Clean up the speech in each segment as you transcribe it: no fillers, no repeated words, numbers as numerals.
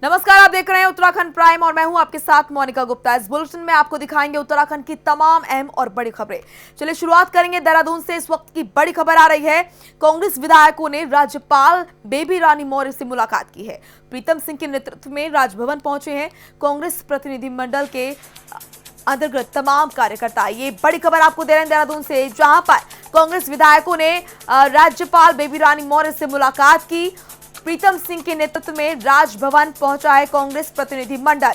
नमस्कार, आप देख रहे हैं उत्तराखंड प्राइम और मैं हूं आपके साथ मोनिका गुप्ता। इस बुलेटिन में आपको दिखाएंगे उत्तराखंड की तमाम अहम और बड़ी खबरें। चलिए शुरुआत करेंगे देहरादून से। इस वक्त की बड़ी खबर आ रही है। कांग्रेस विधायकों ने राज्यपाल बेबी रानी मौर्य से मुलाकात की है। प्रीतम सिंह के नेतृत्व में राजभवन पहुंचे हैं कांग्रेस प्रतिनिधिमंडल के अंतर्गत तमाम कार्यकर्ता। ये बड़ी खबर आपको दे रहे हैं देहरादून से, जहां पर कांग्रेस विधायकों ने राज्यपाल बेबी रानी मौर्य से मुलाकात की। प्रीतम सिंह के नेतृत्व में राजभवन पहुंचा है कांग्रेस प्रतिनिधिमंडल।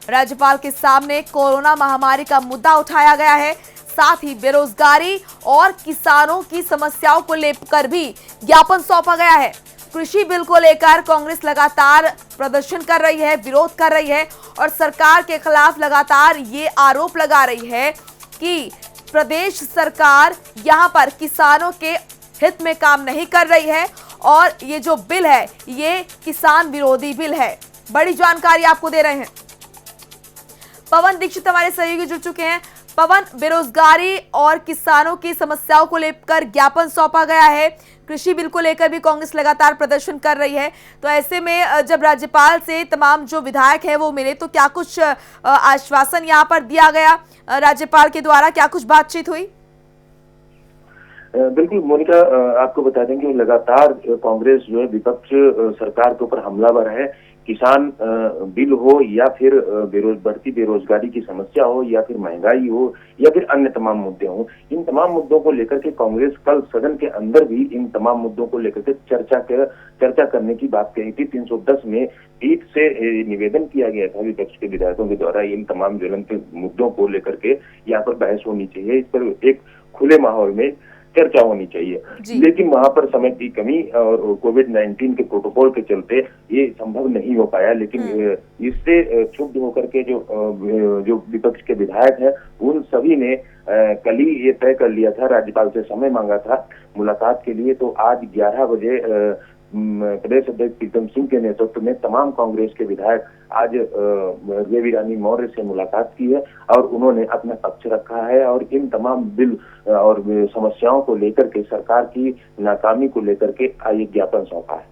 राज्यपाल के सामने कोरोना महामारी का मुद्दा उठाया गया है, साथ ही बेरोजगारी और किसानों की समस्याओं को लेकर भी ज्ञापन सौंपा गया है। कृषि बिल को लेकर कांग्रेस लगातार प्रदर्शन कर रही है, विरोध कर रही है और सरकार के खिलाफ लगातार ये आरोप लगा रही है कि प्रदेश सरकार यहां पर किसानों के हित में काम नहीं कर रही है और ये जो बिल है ये किसान विरोधी बिल है। बड़ी जानकारी आपको दे रहे हैं। पवन दीक्षित हमारे सहयोगी जुड़ चुके हैं। पवन, बेरोजगारी और किसानों की समस्याओं को लेकर ज्ञापन सौंपा गया है। कृषि बिल को लेकर भी कांग्रेस लगातार प्रदर्शन कर रही है। तो ऐसे में जब राज्यपाल से तमाम जो विधायक हैं वो मिले तो क्या कुछ आश्वासन यहाँ पर दिया गया राज्यपाल के द्वारा, क्या कुछ बातचीत हुई? बिल्कुल मोनिका, आपको बता दें कि लगातार कांग्रेस जो है विपक्ष सरकार के ऊपर हमलावर है। किसान बिल हो या फिर बढ़ती बेरोजगारी की समस्या हो या फिर महंगाई हो या फिर अन्य तमाम मुद्दे हो, इन तमाम मुद्दों को लेकर के कांग्रेस कल सदन के अंदर भी इन तमाम मुद्दों को लेकर के चर्चा करने की बात कही थी। 310 में पीठ से निवेदन किया गया था विपक्ष के विधायकों के द्वारा इन तमाम ज्वलंत मुद्दों को लेकर के यहाँ पर बहस होनी चाहिए, इस पर एक खुले माहौल में चर्चा होनी चाहिए। लेकिन वहां पर समय की कमी और कोविड-19 के प्रोटोकॉल के चलते ये संभव नहीं हो पाया। लेकिन इससे क्षुब्ध होकर के जो विपक्ष के विधायक हैं उन सभी ने कल ही ये तय कर लिया था, राज्यपाल से समय मांगा था मुलाकात के लिए। तो आज 11 बजे प्रदेश अध्यक्ष प्रीतम सिंह के नेतृत्व में तमाम कांग्रेस के विधायक आज बेबी रानी मौर्य से मुलाकात की है और उन्होंने अपना पक्ष रखा है और इन तमाम बिल और समस्याओं को लेकर के, सरकार की नाकामी को लेकर के एक ज्ञापन सौंपा है।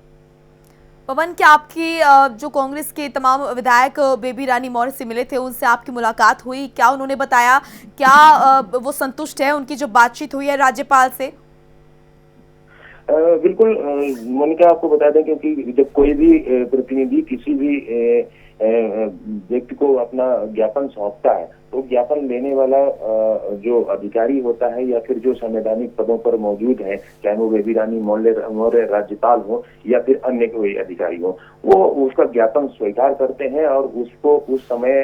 पवन, क्या आपकी जो कांग्रेस के तमाम विधायक बेबी रानी मौर्य से मिले थे उनसे आपकी मुलाकात हुई? क्या उन्होंने बताया, क्या वो संतुष्ट है, उनकी जो बातचीत हुई है राज्यपाल से? बिल्कुल मोनिका, आपको बता दें क्योंकि जब कोई भी प्रतिनिधि किसी भी व्यक्ति को अपना ज्ञापन सौंपता है तो ज्ञापन लेने वाला जो अधिकारी होता है या फिर जो संवैधानिक पदों पर मौजूद है, चाहे वो बेबी रानी मौर्य राज्यपाल हो या फिर अन्य कोई अधिकारी हो, वो उसका ज्ञापन स्वीकार करते हैं और उसको उस समय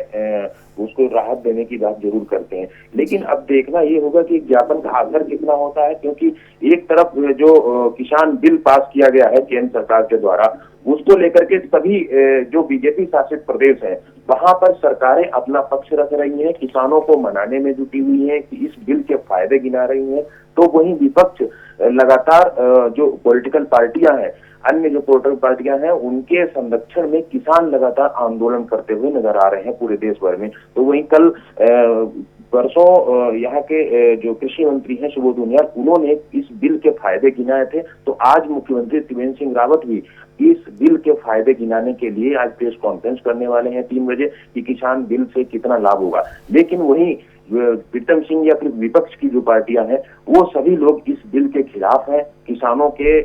उसको राहत देने की बात जरूर करते हैं। लेकिन अब देखना ये होगा कि ज्ञापन का असर कितना होता है, क्योंकि एक तरफ जो किसान बिल पास किया गया है केंद्र सरकार के द्वारा, उसको लेकर के सभी जो बीजेपी शासित प्रदेश है वहां पर सरकारें अपना पक्ष रख रही हैं, किसानों को मनाने में जुटी हुई हैं कि इस बिल के फायदे गिना रही हैं। तो वहीं विपक्ष लगातार जो पॉलिटिकल पार्टियां हैं, अन्य जो पोर्टल पार्टियां हैं, उनके संरक्षण में किसान लगातार आंदोलन करते हुए नजर आ रहे हैं पूरे देश भर में। तो वहीं कल परसों यहाँ के जो कृषि मंत्री हैं सुबोध उनियाल, उन्होंने इस बिल के फायदे गिनाए थे। तो आज मुख्यमंत्री त्रिवेंद्र सिंह रावत भी इस बिल के फायदे गिनाने के लिए आज प्रेस कॉन्फ्रेंस करने वाले हैं 3 बजे कि किसान बिल से कितना लाभ होगा। लेकिन वहीं प्रीतम सिंह या फिर विपक्ष की जो पार्टियां हैं वो सभी लोग इस बिल के खिलाफ हैं। किसानों के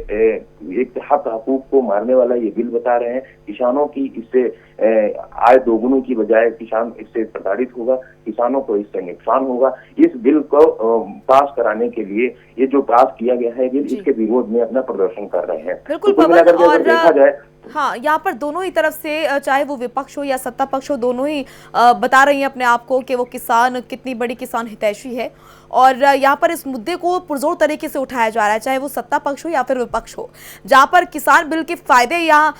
एक हकूक को मारने वाला ये बिल बता रहे हैं। किसानों की इससे आय दोगुनी की बजाय किसान इससे प्रताड़ित होगा, किसानों को इससे नुकसान होगा। इस बिल को पास कराने के लिए ये जो पास किया गया है बिल, इसके विरोध में अपना प्रदर्शन कर रहे हैं। बिल्कुल तो पवन, और देखा जाए हाँ, यहाँ पर दोनों ही तरफ से, चाहे वो विपक्ष हो या सत्ता पक्ष हो, दोनों ही बता रही हैं अपने आप को कि वो किसान कितनी बड़ी किसान हितैषी है। और यहाँ पर इस मुद्दे को पुरजोर तरीके से उठाया जा रहा है, चाहे वो सत्ता पक्ष हो या फिर विपक्ष हो। जहाँ पर किसान बिल के फायदे यहाँ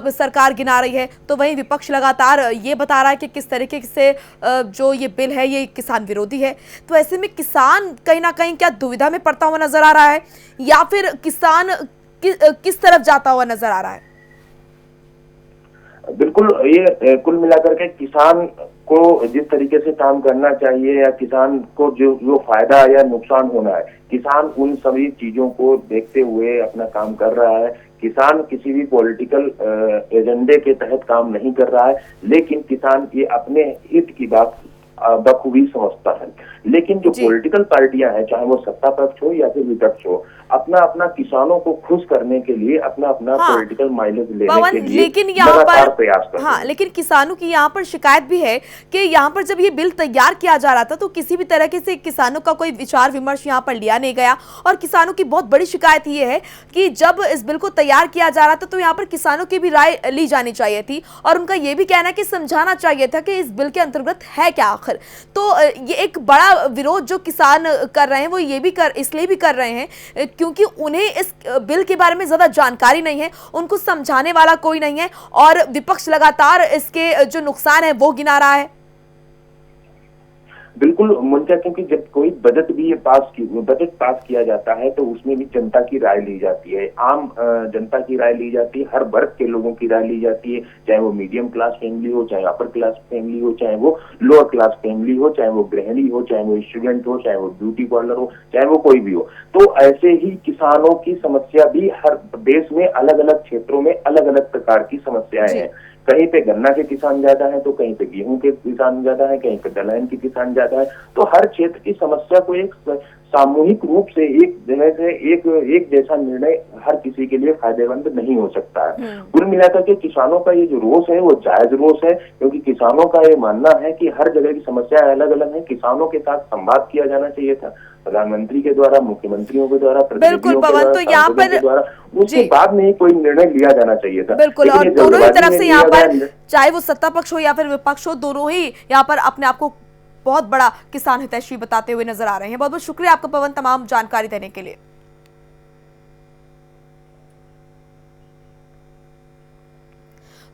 सरकार गिना रही है, तो वहीं विपक्ष लगातार ये बता रहा है कि किस तरीके से जो ये बिल है ये किसान विरोधी है। तो ऐसे में किसान कहीं ना कहीं क्या दुविधा में पड़ता हुआ नजर आ रहा है या फिर किसान किस तरफ जाता हुआ नजर आ रहा है? बिल्कुल, ये कुल मिलाकर के किसान को जिस तरीके से काम करना चाहिए या किसान को जो फायदा या नुकसान होना है, किसान उन सभी चीजों को देखते हुए अपना काम कर रहा है। किसान किसी भी पॉलिटिकल एजेंडे के तहत काम नहीं कर रहा है, लेकिन किसान ये अपने हित की बात बखूबी समझता है। लेकिन जो पॉलिटिकल पार्टियां हैं, चाहे वो सत्ता पक्ष हो या फिर विपक्ष हो, अपना अपना किसानों को खुश करने के लिए, अपना अपना पॉलिटिकल माइलेज लेने के लिए लेकिन यहाँ लगातार पर प्रयास कर रहे हैं। लेकिन किसानों की यहाँ पर शिकायत भी है कि यहाँ पर जब ये बिल तैयार किया जा रहा था तो किसी भी तरह से किसानों का कोई विचार विमर्श यहाँ पर लिया नहीं गया। और किसानों की बहुत बड़ी शिकायत ये है कि जब इस बिल को तैयार किया जा रहा था तो यहाँ पर किसानों की भी राय ली जानी चाहिए थी, और उनका ये भी कहना है कि समझाना चाहिए था कि इस बिल के अंतर्गत है क्या आखिर। तो ये एक बड़ा विरोध जो किसान कर रहे हैं वो ये भी इसलिए भी कर रहे हैं क्योंकि उन्हें इस बिल के बारे में ज्यादा जानकारी नहीं है, उनको समझाने वाला कोई नहीं है, और विपक्ष लगातार इसके जो नुकसान है वो गिना रहा है। बिल्कुल मुंजा, क्योंकि जब कोई बजट पास किया जाता है तो उसमें भी जनता की राय ली जाती है, आम जनता की राय ली जाती है, हर वर्ग के लोगों की राय ली जाती है, चाहे वो मीडियम क्लास फैमिली हो, चाहे अपर क्लास फैमिली हो, चाहे वो लोअर क्लास फैमिली हो, चाहे वो गृहिणी हो, चाहे वो स्टूडेंट हो, चाहे वो ब्यूटी पार्लर हो, चाहे वो कोई भी हो। तो ऐसे ही किसानों की समस्या भी हर देश में अलग अलग क्षेत्रों में अलग अलग प्रकार की समस्याएं हैं। कहीं पे गन्ना के किसान ज्यादा है, तो कहीं पे गेहूं के किसान ज्यादा है, कहीं पे दलहन के किसान ज्यादा है। तो हर क्षेत्र की समस्या को एक सामूहिक रूप से एक जगह से एक जैसा निर्णय हर किसी के लिए फायदेमंद नहीं हो सकता है। कुल मिलाकर के किसानों का ये जो रोष है वो जायज रोष है, क्योंकि किसानों का ये मानना है कि हर जगह की समस्याएं अलग अलग है। किसानों के साथ संवाद किया जाना चाहिए था, प्रधानमंत्री के द्वारा, मुख्यमंत्रियों के द्वारा, बिल्कुल पवन, तो यहाँ पर उसके बाद में ही कोई निर्णय लिया जाना चाहिए था। बिल्कुल, और दोनों ही तरफ से यहाँ पर, चाहे वो सत्ता पक्ष हो या फिर विपक्ष हो, दोनों ही यहाँ पर अपने आप को बहुत बड़ा किसान हितैषी बताते हुए नजर आ रहे हैं। बहुत बहुत शुक्रिया आपका पवन, तमाम जानकारी देने के लिए।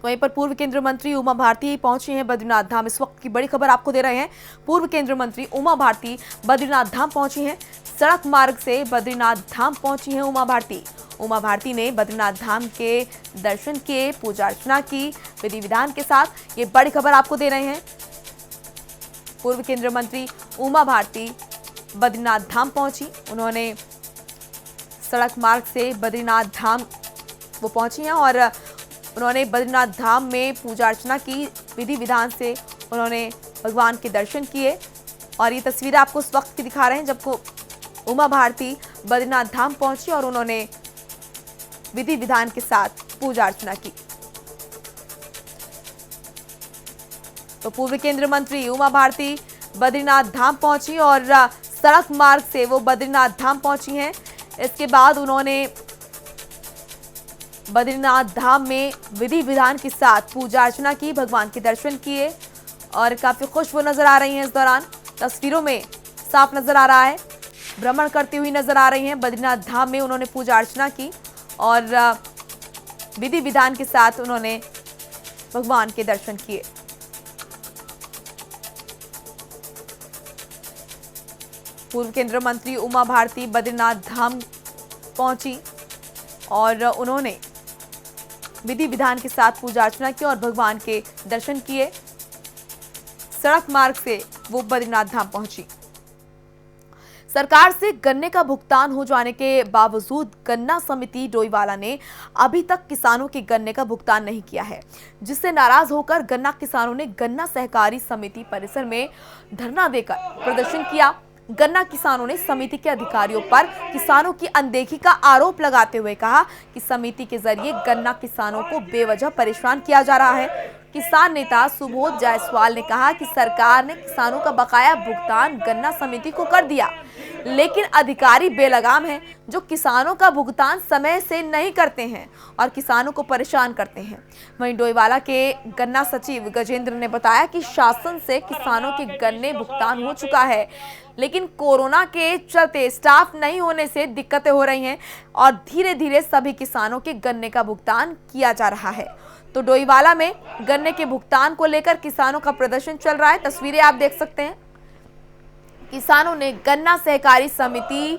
वहीं पर पूर्व केंद्रीय मंत्री उमा भारती पहुंची हैं बद्रीनाथ धाम। इस वक्त की बड़ी खबर आपको दे रहे हैं, पूर्व केंद्रीय मंत्री उमा भारती बद्रीनाथ धाम पहुंची हैं। सड़क मार्ग से बद्रीनाथ धाम पहुंची हैं उमा भारती। उमा भारती ने बद्रीनाथ धाम के दर्शन किए, पूजा अर्चना की विधि विधान के साथ। ये बड़ी खबर आपको दे रहे हैं, पूर्व केंद्रीय मंत्री उमा भारती बद्रीनाथ धाम पहुंची। उन्होंने सड़क मार्ग से बद्रीनाथ धाम वो पहुंची हैं और उन्होंने बद्रीनाथ धाम में पूजा अर्चना की, विधि विधान से उन्होंने भगवान के दर्शन किए। और ये तस्वीरें आपको उस वक्त की दिखा रहे हैं जब उमा भारती बद्रीनाथ धाम पहुंची और उन्होंने विधि विधान के साथ पूजा अर्चना की। तो पूर्व केंद्रीय मंत्री उमा भारती बद्रीनाथ धाम पहुंची और सड़क मार्ग से वो बद्रीनाथ धाम पहुंची हैं। इसके बाद उन्होंने बद्रीनाथ धाम में विधि विधान के साथ पूजा अर्चना की, भगवान के दर्शन किए और काफी खुश वो नजर आ रही हैं। इस दौरान तस्वीरों में साफ नजर आ रहा है, भ्रमण करती हुई नजर आ रही हैं। बद्रीनाथ धाम में उन्होंने पूजा अर्चना की और विधि विधान के साथ उन्होंने भगवान के दर्शन किए। पूर्व केंद्रीय मंत्री उमा भारती बद्रीनाथ धाम पहुंची और उन्होंने विधि विधान के साथ पूजा अर्चना की और भगवान के दर्शन किए। सड़क मार्ग से वो बद्रीनाथ धाम पहुंची। सरकार से गन्ने का भुगतान हो जाने के बावजूद गन्ना समिति डोईवाला ने अभी तक किसानों के गन्ने का भुगतान नहीं किया है, जिससे नाराज होकर गन्ना किसानों ने गन्ना सहकारी समिति परिसर में धरना देकर प्रदर्शन किया। गन्ना किसानों ने समिति के अधिकारियों पर किसानों की अनदेखी का आरोप लगाते हुए कहा कि समिति के जरिए गन्ना किसानों को बेवजह परेशान किया जा रहा है। किसान नेता सुबोध जायसवाल ने कहा कि सरकार ने किसानों का बकाया भुगतान गन्ना समिति को कर दिया, लेकिन अधिकारी बेलगाम हैं जो किसानों का भुगतान समय से नहीं करते हैं और किसानों को परेशान करते हैं। वहीं डोईवाला के गन्ना सचिव गजेंद्र ने बताया कि शासन से किसानों के गन्ने भुगतान हो चुका है, लेकिन कोरोना के चलते स्टाफ नहीं होने से दिक्कतें हो रही हैं और धीरे धीरे सभी किसानों के गन्ने का भुगतान किया जा रहा है। तो डोईवाला में गन्ने के भुगतान को लेकर किसानों का प्रदर्शन चल रहा है। तस्वीरें आप देख सकते हैं, किसानों ने गन्ना सहकारी समिति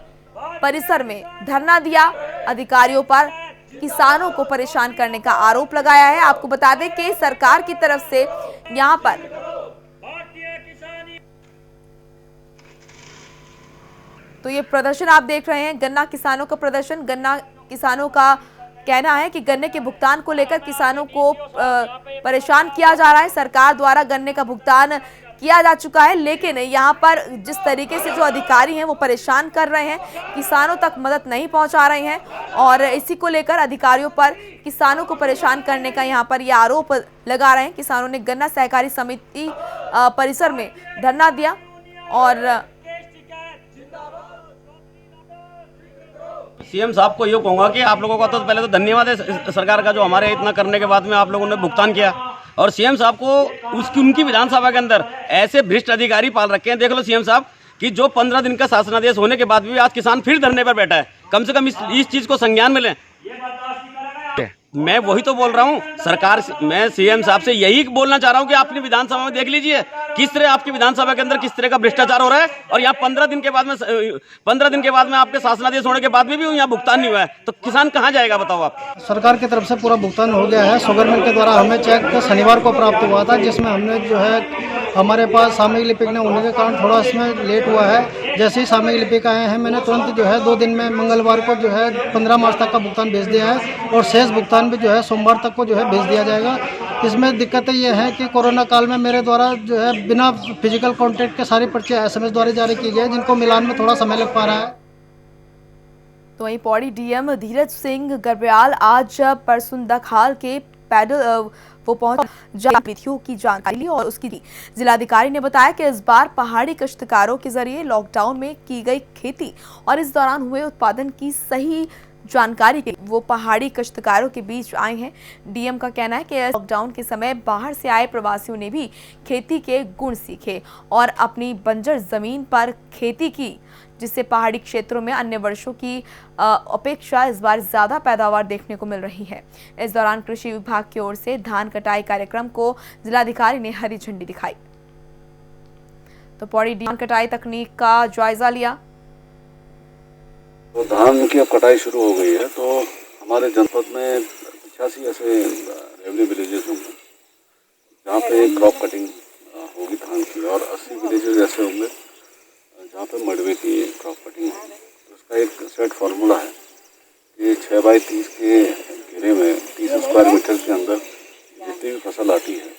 परिसर में धरना दिया, अधिकारियों पर किसानों को परेशान करने का आरोप लगाया है। आपको बता दें कि सरकार की तरफ से यहां पर तो ये प्रदर्शन आप देख रहे हैं, गन्ना किसानों का प्रदर्शन, गन्ना किसानों का कहना है कि गन्ने के भुगतान को लेकर किसानों को परेशान किया जा रहा है। सरकार द्वारा गन्ने का भुगतान किया जा चुका है, लेकिन यहाँ पर जिस तरीके से जो अधिकारी हैं वो परेशान कर रहे हैं, किसानों तक मदद नहीं पहुंचा रहे हैं और इसी को लेकर अधिकारियों पर किसानों को परेशान करने का यहाँ पर ये आरोप लगा रहे हैं। किसानों ने गन्ना सहकारी समिति परिसर में धरना दिया और सीएम साहब को ये कहूँगा कि आप लोगों का तो पहले तो धन्यवाद है सरकार का, जो हमारे इतना करने के बाद में आप लोगों ने भुगतान किया। और सीएम साहब को उनकी विधानसभा के अंदर ऐसे भ्रष्ट अधिकारी पाल रखे हैं। देख लो सीएम साहब कि जो 15 दिन का शासनादेश होने के बाद भी आज किसान फिर धरने पर बैठा है। कम से कम इस चीज़ को संज्ञान में लें। मैं वही तो बोल रहा हूँ सरकार, मैं सीएम साहब से यही बोलना चाह रहा हूँ कि आपने विधानसभा में देख लीजिए किस तरह आपकी विधानसभा के अंदर किस तरह का भ्रष्टाचार हो रहा है। और यहाँ 15 दिन के बाद में आपके शासनादेश होने के बाद भी यहाँ भुगतान नहीं हुआ है, तो किसान कहाँ जाएगा बताओ आप। सरकार की तरफ से पूरा भुगतान हो गया है। शुगर मिल के द्वारा हमें चेक शनिवार को प्राप्त हुआ था, जिसमें हमने जो है हमारे पास सामयिक लिपिक न होने के कारण थोड़ा इसमें लेट हुआ है। जैसे ही सामयिक लिपिक आए हैं, मैंने तुरंत जो है 2 दिन में मंगलवार को जो है 15 मार्च तक का भुगतान भेज दिया है और शेष भुगतान भी जो है सोमवार तक को जो है भेज दिया जाएगा। इसमें दिक्कतें ये हैं कि कोरोना काल में मेरे द्वारा जो है बिना फिजिकल कॉन्टैक्ट के सारी पर्चे SMS द्वारा जारी की गई, जिनको मिलान में थोड़ा समय लग पा रहा है। तो वहीं पौड़ी डीएम धीरज सिंह गर्ब्याल आज परसुंदा खाल के पैदल वो पहुंच विधियों की जानकारी ली और उसकी दी। जिलाधिकारी ने बताया कि इस बार पहाड़ी काश्तकारों के जरिए लॉकडाउन में की गई खेती और इस दौरान हुए उत्पादन की सही जानकारी के वो पहाड़ी काश्तकारों के बीच आए हैं। डीएम का कहना है कि लॉकडाउन के समय बाहर से आए प्रवासियों ने भी खेती के गुण सीखे और अपनी बंजर जमीन पर खेती की, जिससे पहाड़ी क्षेत्रों में अन्य वर्षों की अपेक्षा इस बार ज्यादा पैदावार देखने को मिल रही है। इस दौरान कृषि विभाग की ओर से धान कटाई कार्यक्रम को जिलाधिकारी ने हरी झंडी दिखाई। तो पौड़ी धान कटाई तकनीक का जायजा लिया। तो धान की अब कटाई शुरू हो गई है, तो हमारे जनपद में 85 ऐसे रेवन्यू विलेजेस होंगे जहाँ पे क्रॉप कटिंग होगी धान की, और 80 विलेजेस ऐसे होंगे जहाँ पे मडवे की क्रॉप कटिंग होगी। तो उसका एक सेट फार्मूला है कि 6x30 के घेरे में 30 स्क्वायर मीटर के अंदर जितनी भी फसल आती है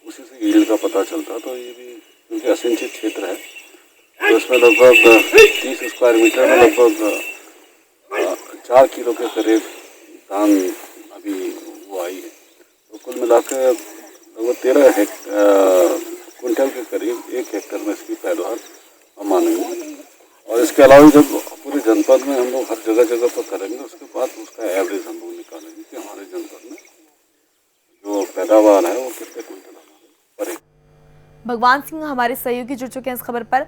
उसी से यील्ड का पता चलता है। तो ये भी क्योंकि असिंचित क्षेत्र है, तो इसमें लगभग 30 स्क्वायर मीटर में लगभग 4 किलो के करीब धान अभी वो आई है। तो कुल मिला के लगभग 13 क्विंटल के करीब 1 हेक्टेयर में इसकी पैदावार हम मानेंगे। और इसके अलावा जब पूरे जनपद में हम लोग हर जगह पर करेंगे, उसके बाद उसका एवरेज हम लोग निकालेंगे कि हमारे जनपद में जो पैदावार है वो कितने क्विंटल पड़ेगी। भगवान सिंह हमारे सहयोगी जुड़ चुके हैं इस खबर पर।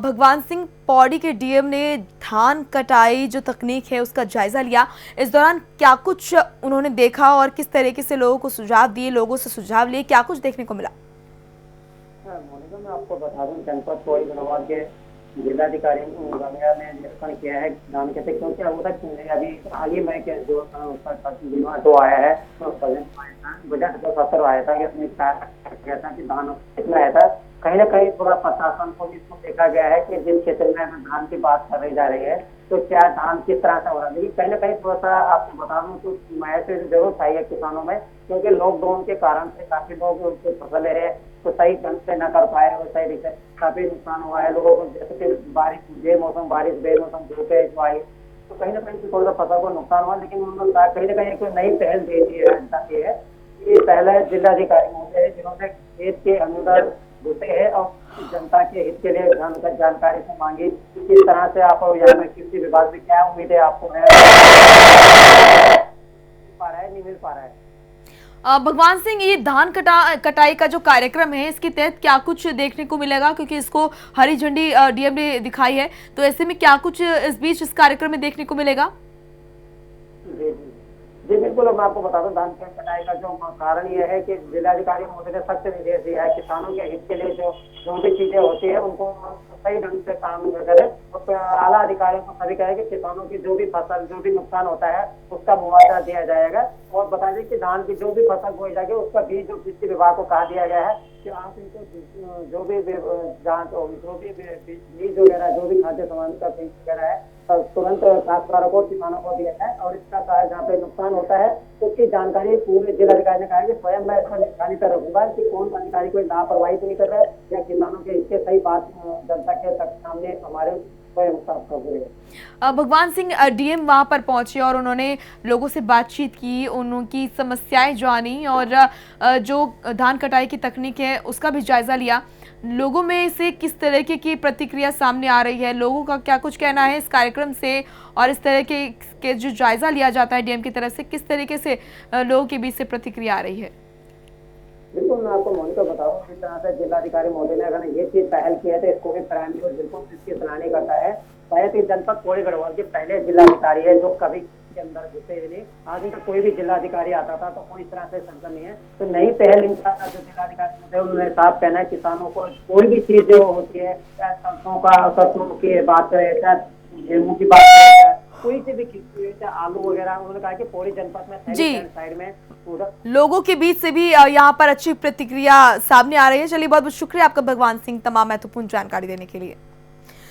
भगवान सिंह, पौड़ी के डीएम ने धान कटाई जो तकनीक है उसका जायजा लिया। इस दौरान क्या कुछ उन्होंने देखा और किस तरीके से लोगों को सुझाव दिए, लोगों से सुझाव लिए, क्या कुछ देखने को मिला? मोनिका, मैं आपको बता दूं, जनपद पौड़ी गढ़वाल के जिलाधिकारी गंगा ने निरीक्षण किया है धान खेती, क्योंकि अब तक अभी हाल ही में जो तो आया है तो बजट जो 70 आया था कि उसमें कहा था कि धान कितना आया था। कहीं ना कहीं थोड़ा प्रशासन को भी इसको देखा गया है कि जिस क्षेत्र में अगर धान की बात कर रही जा रही है तो क्या धान किस तरह से हो रहा है। लेकिन कहीं ना कहीं थोड़ा सा आपको बता दूं तो हिमायत जरूर चाहिए किसानों में, क्योंकि लॉकडाउन के कारण से काफी लोग जो फसलें है तो सही ढंग से न कर पाए और सही से काफी नुकसान हुआ है लोगों को। जैसे कि बारिश बेमौसम धूप आई तो कहीं ना कहीं थोड़ा सा फसल को नुकसान हुआ, लेकिन उन्होंने कहीं ना कहीं एक नई पहल दे दी है। ये पहले जिलाधिकारी होते हैं जिन्होंने खेत के अंदर घुसे हैं और जनता के हित के लिए जानकारी से मांगी किस तरह से आप यहाँ में कृषि विभाग से क्या उम्मीद है आपको है नहीं मिल पा रहा है। भगवान सिंह, ये धान कटाई का जो कार्यक्रम है इसके तहत क्या कुछ देखने को मिलेगा, क्योंकि इसको हरी झंडी डीएम ने दिखाई है, तो ऐसे में क्या कुछ इस बीच इस कार्यक्रम में देखने को मिलेगा? जी बिल्कुल, मैं आपको बता दूं धान की कटाई का जो कारण ये है कि जिलाधिकारी महोदय ने सख्त निर्देश दिया है किसानों के हित के लिए जो भी चीजें होती है उनको सही ढंग से काम करें। और आला अधिकारियों को सभी कहे कि किसानों की जो भी फसल जो भी नुकसान होता है उसका मुआवजा दिया जाएगा। और बता दें कि धान की जो भी फसल बोई जाएगी उसका बीज जो कृषि विभाग को कहा दिया गया है कि आप इनको जो भी जांच होगी, जो भी बीज वगैरह, जो भी खाद्य सामान का बीज वगैरह है, तुरंत काश्तकारों को, किसानों को दिया जाए और इसका जहाँ पे नुकसान होता है उसकी जानकारी पूरे जिलाधिकारी ने कहा है कि स्वयं मैं इसको निगरानी पर रखूंगा कि कौन अधिकारी कोई लापरवाही तो नहीं कर रहा है या किसानों के इसके सही बात जनता के सामने हमारे स्वयं साफ कर रहे हैं। भगवान सिंह डीएम वहां पर पहुंचे और उन्होंने लोगों से बातचीत की, उनकी समस्याएं जानी और जो धान कटाई की तकनीक है उसका भी जायजा लिया। लोगों में से किस तरह की प्रतिक्रिया सामने आ रही है, लोगों का क्या कुछ कहना है इस कार्यक्रम से और इस तरह के जो जायजा लिया जाता है डीएम की तरफ से, किस तरीके से लोगों के बीच से प्रतिक्रिया आ रही है? बिल्कुल, मैं आपको मोनिका बताऊं, जिस तरह से जिलाधिकारी महोदय ने अगर ये चीज पहल की है तो इसको भी प्राइमरी और बिल्कुल इसकी सराहनीय करता है। शायद ही जनपद कोड़ी गढ़वाल के पहले जिलाधिकारी है जो कभी के अंदर घुसे ही नहीं। आज तक कोई भी जिलाधिकारी आता था तो कोई इस तरह से संकट नहीं है। तो नई पहल इनका जो जिलाधिकारी उन्होंने साफ कहना है, किसानों को कोई भी चीज जो होती है, चाहे सरसों की बात करें, चाहे गेहूँ की बात करें, कोई से भी चाहे आलू वगैरह, उन्होंने कहा कि पूरी जनपद में साइड में पूरा लोगों के बीच से भी यहाँ पर अच्छी प्रतिक्रिया सामने आ रही है। चलिए, बहुत बहुत शुक्रिया आपका भगवान सिंह तमाम महत्वपूर्ण जानकारी देने के लिए।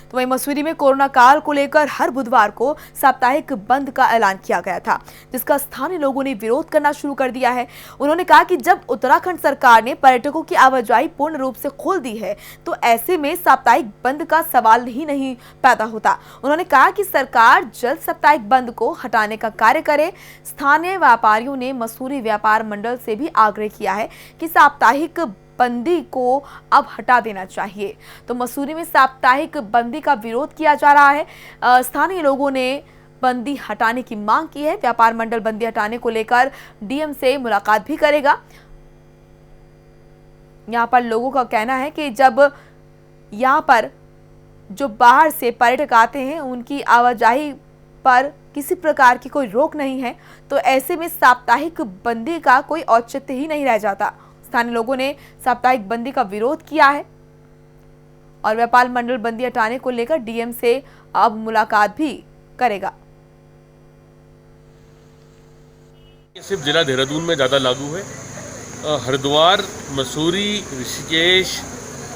तो वहीं मसूरी में कोरोना काल को लेकर हर बुधवार को साप्ताहिक बंद का ऐलान किया गया था, जिसका स्थानीय लोगों ने विरोध करना शुरू कर दिया है। उन्होंने कहा कि जब उत्तराखंड सरकार ने पर्यटकों की आवाजाही पूर्ण रूप से खोल दी है तो ऐसे में साप्ताहिक बंद का सवाल ही नहीं पैदा होता। उन्होंने कहा कि सरकार जल्द साप्ताहिक बंद को हटाने का कार्य करे। स्थानीय व्यापारियों ने मसूरी व्यापार मंडल से भी आग्रह किया है कि साप्ताहिक बंदी को अब हटा देना चाहिए। तो मसूरी में साप्ताहिक बंदी का विरोध किया जा रहा है। स्थानीय लोगों ने बंदी हटाने की मांग की है। व्यापार मंडल बंदी हटाने को लेकर डीएम से मुलाकात भी करेगा। यहाँ पर लोगों का कहना है कि जब यहाँ पर जो बाहर से पर्यटक आते हैं उनकी आवाजाही पर किसी प्रकार की कोई रोक नहीं है, तो ऐसे में साप्ताहिक बंदी का कोई औचित्य ही नहीं रह जाता। स्थानीय लोगों ने साप्ताहिक बंदी का विरोध किया है और व्यापार मंडल बंदी हटाने को लेकर डीएम से अब मुलाकात भी करेगा। ये सिर्फ जिला देहरादून में ज़्यादा लागू है। हरिद्वार, मसूरी, ऋषिकेश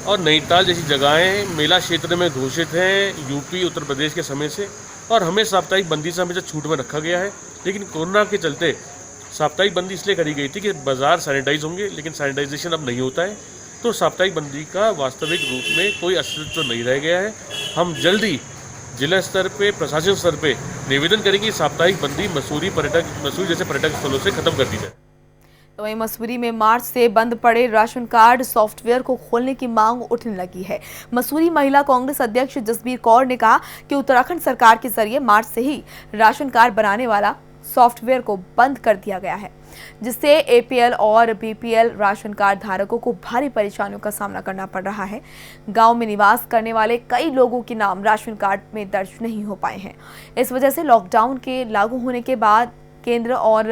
और नैनीताल जैसी जगहें मेला क्षेत्र में घोषित हैं यूपी, उत्तर प्रदेश के समय से, और हमें साप्ताहिक बंदी से हमेशा छूट में रखा गया है। लेकिन कोरोना के चलते साप्ताहिक बंदी इसलिए करी गई थी कि बाजार सैनिटाइज होंगे, लेकिन सैनिटाइजेशन अब नहीं होता है, तो साप्ताहिक बंदी का वास्तविक रूप में कोई अस्तित्व नहीं रह गया है। हम जल्दी जिला स्तर पे, प्रशासन स्तर पे निवेदन करेंगे साप्ताहिक बंदी मसूरी जैसे पर्यटक स्थलों से खत्म कर दी जाए। तो वहीं मसूरी में मार्च से बंद पड़े राशन कार्ड सॉफ्टवेयर को खोलने की मांग उठने लगी है। मसूरी महिला कांग्रेस अध्यक्ष जसबीर कौर ने कहा कि उत्तराखंड सरकार के जरिए मार्च से ही राशन कार्ड बनाने वाला सॉफ्टवेयर को बंद कर दिया गया है, जिससे एपीएल और बीपीएल राशन कार्ड धारकों को भारी परेशानियों का सामना करना पड़ रहा है। गांव में निवास करने वाले कई लोगों के नाम राशन कार्ड में दर्ज नहीं हो पाए हैं। इस वजह से लॉकडाउन के लागू होने के बाद केंद्र और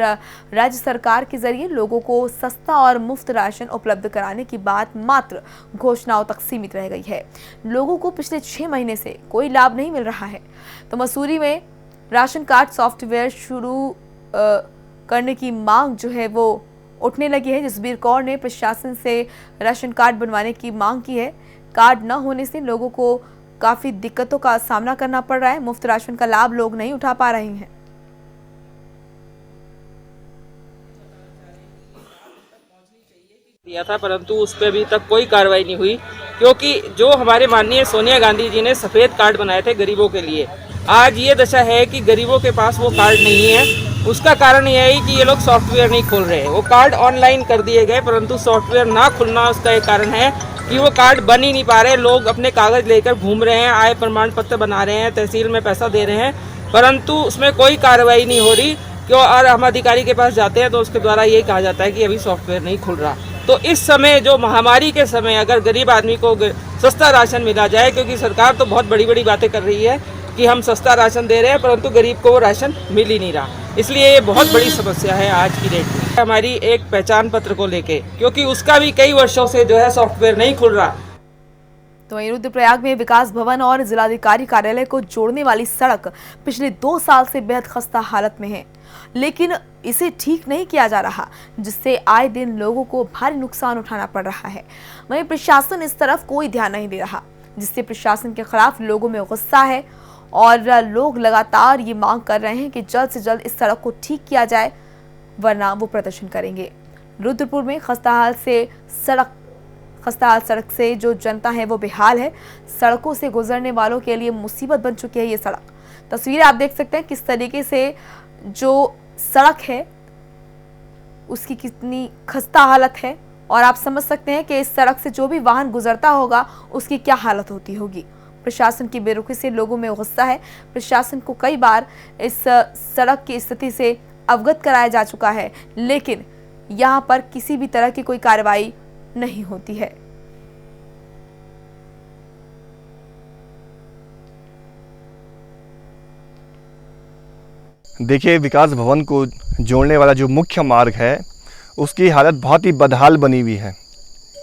राज्य सरकार के जरिए लोगों को सस्ता और मुफ्त राशन उपलब्ध कराने की बात मात्र घोषणाओं तक सीमित रह गई है। लोगों को पिछले 6 महीने से कोई लाभ नहीं मिल रहा है। तो मसूरी में राशन कार्ड सॉफ्टवेयर शुरू करने की मांग जो है वो उठने लगी है। जसबीर कौर ने प्रशासन से राशन कार्ड बनवाने की मांग की है। कार्ड न होने से लोगों को काफ़ी दिक्कतों का सामना करना पड़ रहा है। मुफ्त राशन का लाभ लोग नहीं उठा पा रहे हैं। दिया था, परंतु उस पर अभी तक कोई कार्रवाई नहीं हुई, क्योंकि जो हमारे माननीय सोनिया गांधी जी ने सफ़ेद कार्ड बनाए थे गरीबों के लिए, आज ये दशा है कि गरीबों के पास वो कार्ड नहीं है। उसका कारण यह है कि ये लोग सॉफ्टवेयर नहीं खोल रहे। वो कार्ड ऑनलाइन कर दिए गए, परंतु सॉफ्टवेयर ना खुलना उसका एक कारण है कि वो कार्ड बन ही नहीं पा रहे। लोग अपने कागज़ लेकर घूम रहे हैं, आय प्रमाण पत्र बना रहे हैं, तहसील में पैसा दे रहे हैं, परंतु उसमें कोई कार्रवाई नहीं हो रही। क्यों? और हम अधिकारी के पास जाते हैं तो उसके द्वारा यही कहा जाता है कि अभी सॉफ्टवेयर नहीं खुल रहा। तो इस समय, जो महामारी के समय, अगर गरीब आदमी को सस्ता राशन मिला जाए, क्योंकि सरकार तो बहुत बड़ी बड़ी बातें कर रही है कि हम सस्ता राशन दे रहे हैं, परंतु गरीब को वो राशन मिल ही नहीं रहा। इसलिए ये बहुत बड़ी समस्या है आज की डेट में हमारी एक पहचान पत्र को लेके, क्योंकि उसका भी कई वर्षों से जो है सॉफ्टवेयर नहीं खुल रहा। तो वहीं रुद्रप्रयाग में विकास भवन और जिलाधिकारी कार्यालय को जोड़ने वाली सड़क पिछले 2 साल से बेहद खस्ता हालत में है, लेकिन इसे ठीक नहीं किया जा रहा, जिससे आए दिन लोगों को भारी नुकसान उठाना पड़ रहा है। वहीं प्रशासन इस तरफ कोई ध्यान नहीं दे रहा, जिससे प्रशासन के खिलाफ लोगों में गुस्सा है और लोग लगातार ये मांग कर रहे हैं कि जल्द से जल्द इस सड़क को ठीक किया जाए, वरना वो प्रदर्शन करेंगे। रुद्रपुर में खस्ताहाल सड़क से जो जनता है वो बेहाल है। सड़कों से गुजरने वालों के लिए मुसीबत बन चुकी है ये सड़क। तस्वीरें आप देख सकते हैं किस तरीके से जो सड़क है उसकी कितनी खस्ता हालत है, और आप समझ सकते हैं कि इस सड़क से जो भी वाहन गुजरता होगा उसकी क्या हालत होती होगी। प्रशासन की बेरुखी से लोगों में गुस्सा है। प्रशासन को कई बार इस सड़क की स्थिति से अवगत कराया जा चुका है, लेकिन यहां पर किसी भी तरह की कोई कार्रवाई नहीं होती है। देखिए, विकास भवन को जोड़ने वाला जो मुख्य मार्ग है उसकी हालत बहुत ही बदहाल बनी हुई है।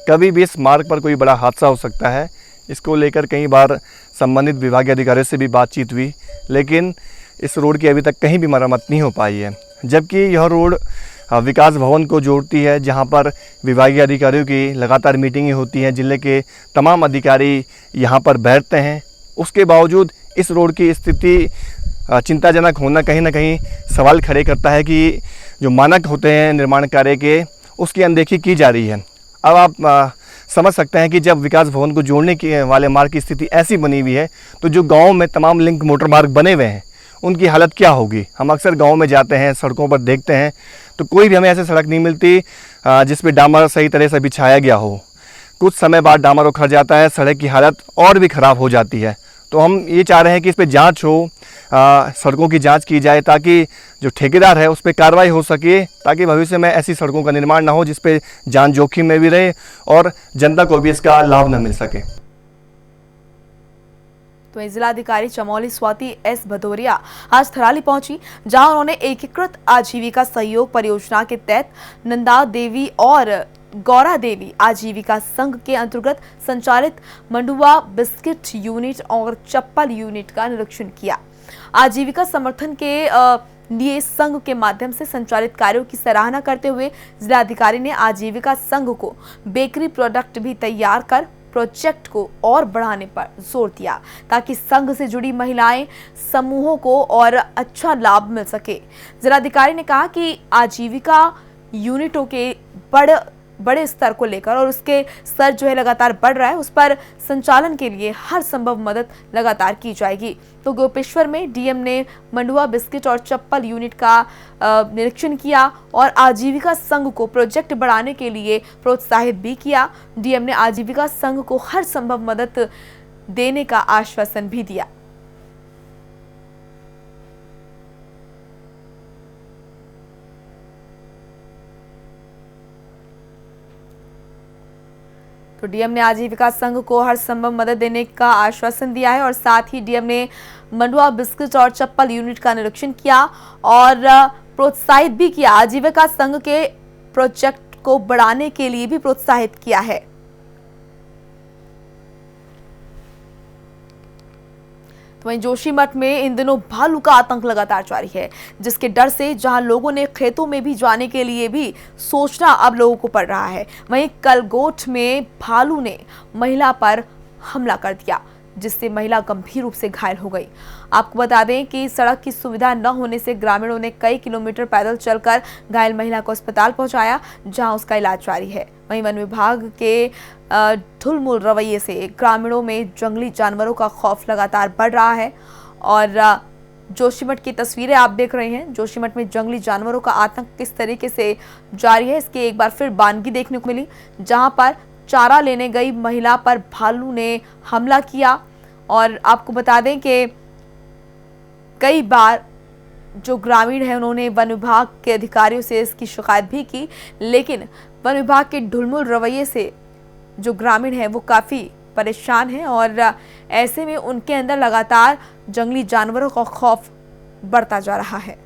कभी भी इस मार्ग पर कोई बड़ा हादसा हो सकता है। इसको लेकर कई बार संबंधित विभागीय अधिकारियों से भी बातचीत हुई, लेकिन इस रोड की अभी तक कहीं भी मरम्मत नहीं हो पाई है। जबकि यह रोड विकास भवन को जोड़ती है, जहां पर विभागीय अधिकारियों की लगातार मीटिंगें होती हैं, जिले के तमाम अधिकारी यहां पर बैठते हैं। उसके बावजूद इस रोड की स्थिति चिंताजनक होना कहीं ना कहीं सवाल खड़े करता है कि जो मानक होते हैं निर्माण कार्य के, उसकी अनदेखी की जा रही है। अब आप समझ सकते हैं कि जब विकास भवन को जोड़ने के वाले मार्ग की स्थिति ऐसी बनी हुई है, तो जो गाँव में तमाम लिंक मोटर मार्ग बने हुए हैं उनकी हालत क्या होगी। हम अक्सर गाँव में जाते हैं, सड़कों पर देखते हैं, तो कोई भी हमें ऐसी सड़क नहीं मिलती जिस पे डामर सही तरह से बिछाया गया हो। कुछ समय बाद डामर उखड़ जाता है, सड़क की हालत और भी ख़राब हो जाती है। तो हम ये चाह रहे हैं कि इस पर जांच हो, सड़कों की जांच की जाए, ताकि जो ठेकेदार है उस पर कार्रवाई हो सके, ताकि भविष्य में ऐसी सड़कों का निर्माण ना हो जिस पे जान जोखिम में भी रहे और जनता को भी इसका लाभ न मिल सके। तो जिलाधिकारी चमोली स्वाति एस भदौरिया आज थराली पहुंची, जहां उन्होंने एकीकृत आजीविका सहयोग परियोजना के तहत नंदा देवी और गौरा देवी आजीविका संघ के अंतर्गत संचालित मंडुआ बिस्किट यूनिट और चप्पल यूनिट का निरीक्षण किया। आजीविका समर्थन के लिए संघ के माध्यम से संचालित कार्यों की सराहना करते हुए जिलाधिकारी ने आजीविका संघ को बेकरी प्रोडक्ट भी तैयार कर प्रोजेक्ट को और बढ़ाने पर जोर दिया, ताकि संघ से जुड़ी महिलाएं समूहों को और अच्छा लाभ मिल सके। जिलाधिकारी ने कहा कि आजीविका यूनिटों के बड़े स्तर को लेकर और उसके स्तर जो है लगातार बढ़ रहा है, उस पर संचालन के लिए हर संभव मदद लगातार की जाएगी। तो गोपेश्वर में डीएम ने मंडुआ बिस्किट और चप्पल यूनिट का निरीक्षण किया और आजीविका संघ को प्रोजेक्ट बढ़ाने के लिए प्रोत्साहित भी किया। डीएम ने आजीविका संघ को हर संभव मदद देने का आश्वासन भी दिया। तो डीएम ने आजीविका संघ को हर संभव मदद देने का आश्वासन दिया है और साथ ही डीएम ने मंडुआ बिस्किट और चप्पल यूनिट का निरीक्षण किया और प्रोत्साहित भी किया। आजीविका संघ के प्रोजेक्ट को बढ़ाने के लिए भी प्रोत्साहित किया है। तो वहीं जोशीमठ में इन दिनों भालू का आतंक लगातार जारी है, जिसके डर से जहां लोगों ने खेतों में भी जाने के लिए भी सोचना अब लोगों को पड़ रहा है, वहीं कलगोट में भालू ने महिला पर हमला कर दिया, जिससे महिला गंभीर रूप से घायल हो गई। आपको बता दें कि सड़क की सुविधा न होने से ग्रामीणों ने कई किलोमीटर पैदल चलकर घायल महिला को अस्पताल पहुंचाया, जहां उसका इलाज जारी है। वहीं वन विभाग के ढुलमुल रवैये से ग्रामीणों में जंगली जानवरों का खौफ लगातार बढ़ रहा है और जोशीमठ की तस्वीरें आप देख रहे हैं। जोशीमठ में जंगली जानवरों का आतंक किस तरीके से जारी है, इसकी एक बार फिर बानगी देखने को मिली, जहां पर चारा लेने गई महिला पर भालू ने हमला किया। और आपको बता दें कि कई बार जो ग्रामीण है उन्होंने वन विभाग के अधिकारियों से इसकी शिकायत भी की, लेकिन वन विभाग के ढुलमुल रवैये से जो ग्रामीण है वो काफ़ी परेशान हैं और ऐसे में उनके अंदर लगातार जंगली जानवरों का खौफ बढ़ता जा रहा है।